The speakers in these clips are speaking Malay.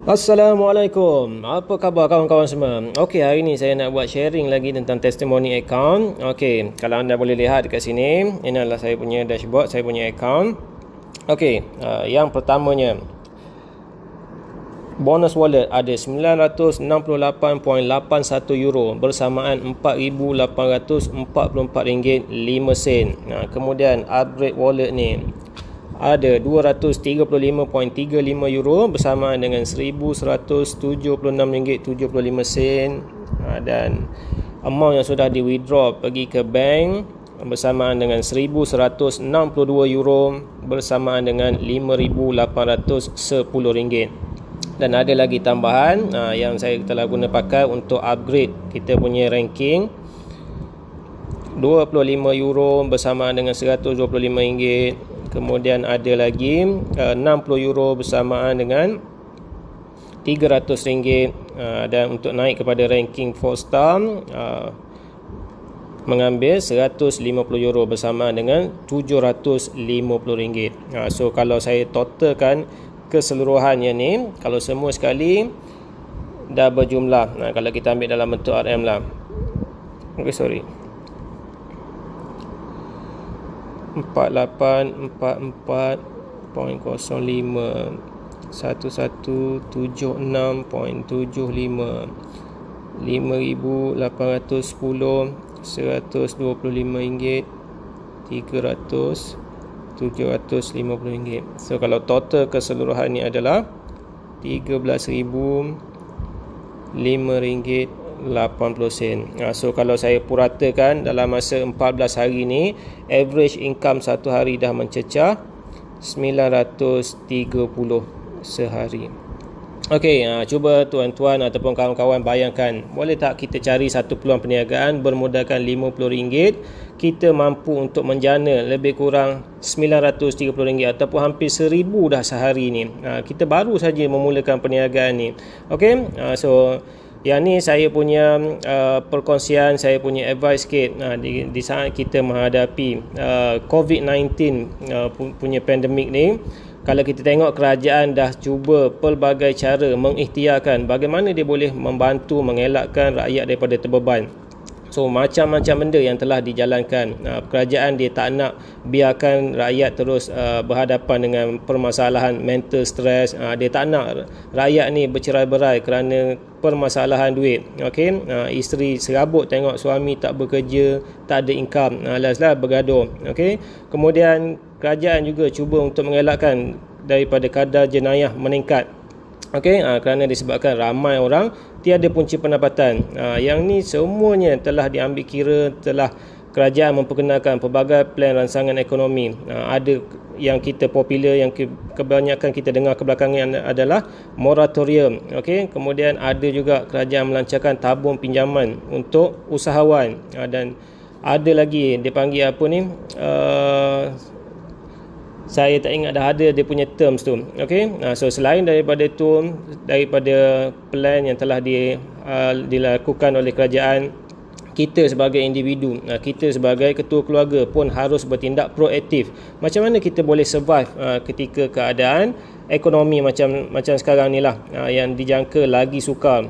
Assalamualaikum. Apa khabar kawan-kawan semua? Okey, hari ni saya nak buat sharing lagi tentang testimoni account. Okey, kalau anda boleh lihat dekat sini, ini adalah saya punya dashboard, saya punya account. Okey, yang pertamanya bonus wallet ada 968.81 euro bersamaan RM4,844.5. Kemudian upgrade wallet ni ada 235.35 euro bersamaan dengan RM1,176.75. Dan amount yang sudah di withdraw pergi ke bank bersamaan dengan 1,162 euro bersamaan dengan RM5,810. Dan ada lagi tambahan yang saya telah guna pakai untuk upgrade kita punya ranking, 25 euro bersamaan dengan RM125. Kemudian ada lagi 60 euro bersamaan dengan RM300. Dan untuk naik kepada ranking 4 star mengambil 150 euro bersamaan dengan RM750. So kalau saya totalkan keseluruhannya ni, kalau semua sekali dah berjumlah, kalau kita ambil dalam bentuk RM lah, 4844.05 1176.75 5,810 RM125 300 RM750. So kalau total keseluruhan ni adalah RM13,005.80. So kalau saya puratakan dalam masa 14 hari ni, average income satu hari dah mencecah 930 sehari. Okey, cuba tuan-tuan ataupun kawan-kawan bayangkan, boleh tak kita cari satu peluang perniagaan bermodalkan RM50, kita mampu untuk menjana lebih kurang RM930 ataupun hampir RM1,000 dah sehari ni. Kita baru saja memulakan perniagaan ni. Okey, so yang ni saya punya perkongsian, saya punya advice sikit di saat kita menghadapi COVID-19 punya pandemik ni. Kalau kita tengok kerajaan dah cuba pelbagai cara mengikhtiarkan bagaimana dia boleh membantu mengelakkan rakyat daripada terbeban. So macam-macam benda yang telah dijalankan. Kerajaan dia tak nak biarkan rakyat terus berhadapan dengan permasalahan mental stress. Dia tak nak rakyat ni bercerai-berai kerana permasalahan duit. Okey, isteri serabut tengok suami tak bekerja, tak ada income, last-last bergaduh. Okey, kemudian kerajaan juga cuba untuk mengelakkan daripada kadar jenayah meningkat. Okey, kerana disebabkan ramai orang tiada punca pendapatan. Yang ni semuanya telah diambil kira, telah kerajaan memperkenalkan pelbagai plan ransangan ekonomi. Ada yang kita popular, yang kebanyakan kita dengar kebelakangan adalah moratorium. Okey, kemudian ada juga kerajaan melancarkan tabung pinjaman untuk usahawan, dan ada lagi dia panggil apa ni, saya tak ingat dah ada dia punya terms tu. Okey, so selain daripada tu, daripada plan yang telah dilakukan oleh kerajaan, kita sebagai individu, kita sebagai ketua keluarga pun harus bertindak proaktif. Macam mana kita boleh survive ketika keadaan ekonomi macam sekarang ni lah, yang dijangka lagi sukar.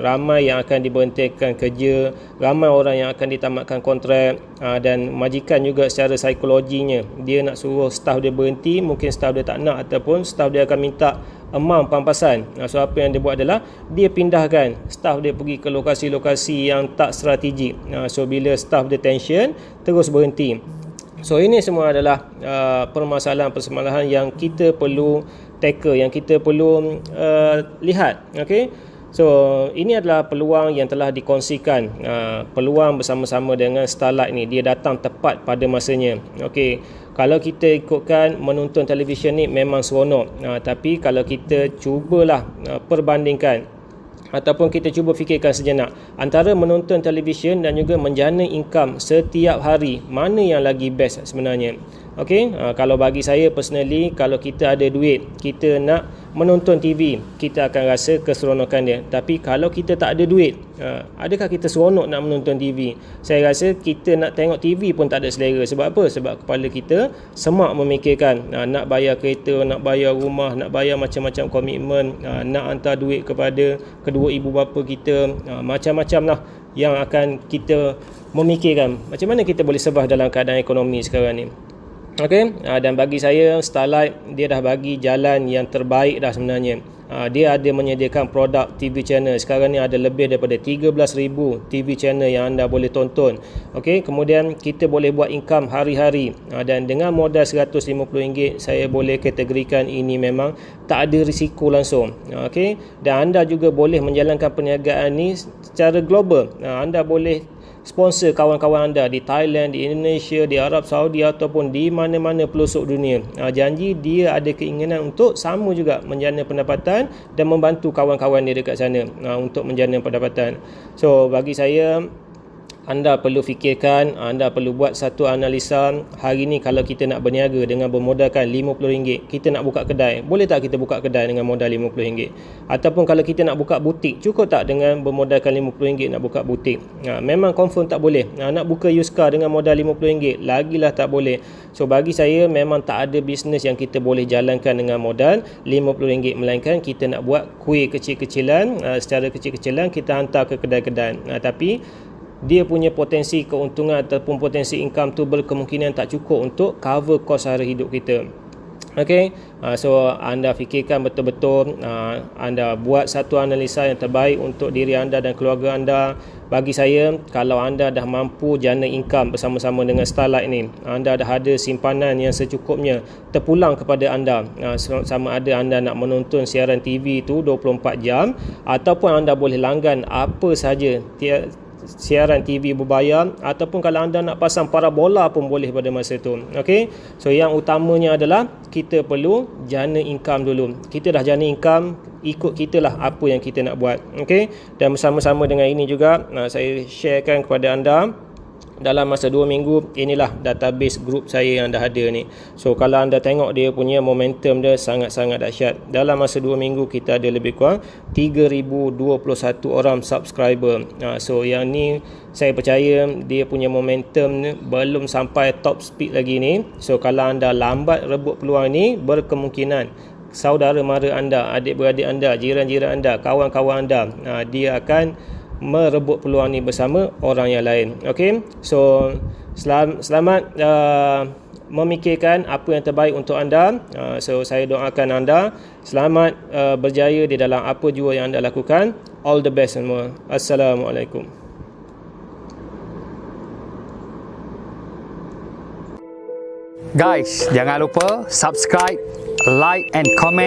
Ramai yang akan diberhentikan kerja, ramai orang yang akan ditamatkan kontrak, dan majikan juga secara psikologinya dia nak suruh staff dia berhenti, mungkin staff dia tak nak, ataupun staff dia akan minta amount pampasan. So apa yang dia buat adalah dia pindahkan staff dia pergi ke lokasi-lokasi yang tak strategik. So bila staff dia tension, terus berhenti. So ini semua adalah permasalahan-permasalahan yang kita perlu tackle, yang kita perlu lihat. Okey, so ini adalah peluang yang telah dikongsikan, peluang bersama-sama dengan Starlight ni, dia datang tepat pada masanya. Okey, kalau kita ikutkan menonton televisyen ni memang seronok, tapi kalau kita cubalah perbandingkan ataupun kita cuba fikirkan sejenak antara menonton televisyen dan juga menjana income setiap hari, mana yang lagi best sebenarnya? Okey, kalau bagi saya personally, kalau kita ada duit, kita nak menonton TV, kita akan rasa keseronokan dia. Tapi kalau kita tak ada duit, adakah kita seronok nak menonton TV? Saya rasa kita nak tengok TV pun tak ada selera. Sebab apa? Sebab kepala kita semak memikirkan nak bayar kereta, nak bayar rumah, nak bayar macam-macam komitmen, nak hantar duit kepada kedua ibu bapa kita, macam-macam lah yang akan kita memikirkan. Macam mana kita boleh survive dalam keadaan ekonomi sekarang ni? Okey, dan bagi saya Starlight dia dah bagi jalan yang terbaik dah sebenarnya. Dia ada menyediakan produk TV channel. Sekarang ni ada lebih daripada 13,000 TV channel yang anda boleh tonton. Okey, kemudian kita boleh buat income hari-hari. Dan dengan modal RM150, saya boleh kategorikan ini memang tak ada risiko langsung. Okey, dan anda juga boleh menjalankan perniagaan ni secara global. Anda boleh sponsor kawan-kawan anda di Thailand, di Indonesia, di Arab Saudi ataupun di mana-mana pelosok dunia. Janji dia ada keinginan untuk sama juga menjana pendapatan dan membantu kawan-kawan dia dekat sana untuk menjana pendapatan. So bagi saya, anda perlu fikirkan, anda perlu buat satu analisa. Hari ni kalau kita nak berniaga dengan bermodalkan RM50, kita nak buka kedai, boleh tak kita buka kedai dengan modal RM50? Ataupun kalau kita nak buka butik, cukup tak dengan bermodalkan RM50 nak buka butik? Memang confirm tak boleh. Nak buka Yuska dengan modal RM50, lagilah tak boleh. So bagi saya memang tak ada bisnes yang kita boleh jalankan dengan modal RM50, melainkan kita nak buat kuih kecil-kecilan, secara kecil-kecilan kita hantar ke kedai-kedai. Tapi dia punya potensi keuntungan ataupun potensi income tu berkemungkinan tak cukup untuk cover kos sara hidup kita. Okey, so anda fikirkan betul-betul, anda buat satu analisa yang terbaik untuk diri anda dan keluarga anda. Bagi saya, kalau anda dah mampu jana income bersama-sama dengan Starlight ni, anda dah ada simpanan yang secukupnya terpulang kepada anda, sama ada anda nak menonton siaran TV tu 24 jam ataupun anda boleh langgan apa saja siaran TV berbayar, ataupun kalau anda nak pasang parabola pun boleh pada masa tu. Okey, so yang utamanya adalah kita perlu jana income dulu. Kita dah jana income, ikut kita lah apa yang kita nak buat. Okey, dan bersama-sama dengan ini juga saya sharekan kepada anda, dalam masa 2 minggu inilah database group saya yang dah ada ni. So kalau anda tengok dia punya momentum dia sangat-sangat dahsyat. Dalam masa 2 minggu kita ada lebih kurang 3,021 orang subscriber. So yang ni saya percaya dia punya momentum ni belum sampai top speed lagi ni. So kalau anda lambat rebut peluang ni, berkemungkinan saudara mara anda, adik-beradik anda, jiran-jiran anda, kawan-kawan anda, dia akan merebut peluang ni bersama orang yang lain. Okey, so selamat memikirkan apa yang terbaik untuk anda. So saya doakan anda selamat berjaya di dalam apa jua yang anda lakukan. All the best semua. Assalamualaikum. Guys, jangan lupa subscribe, like and comment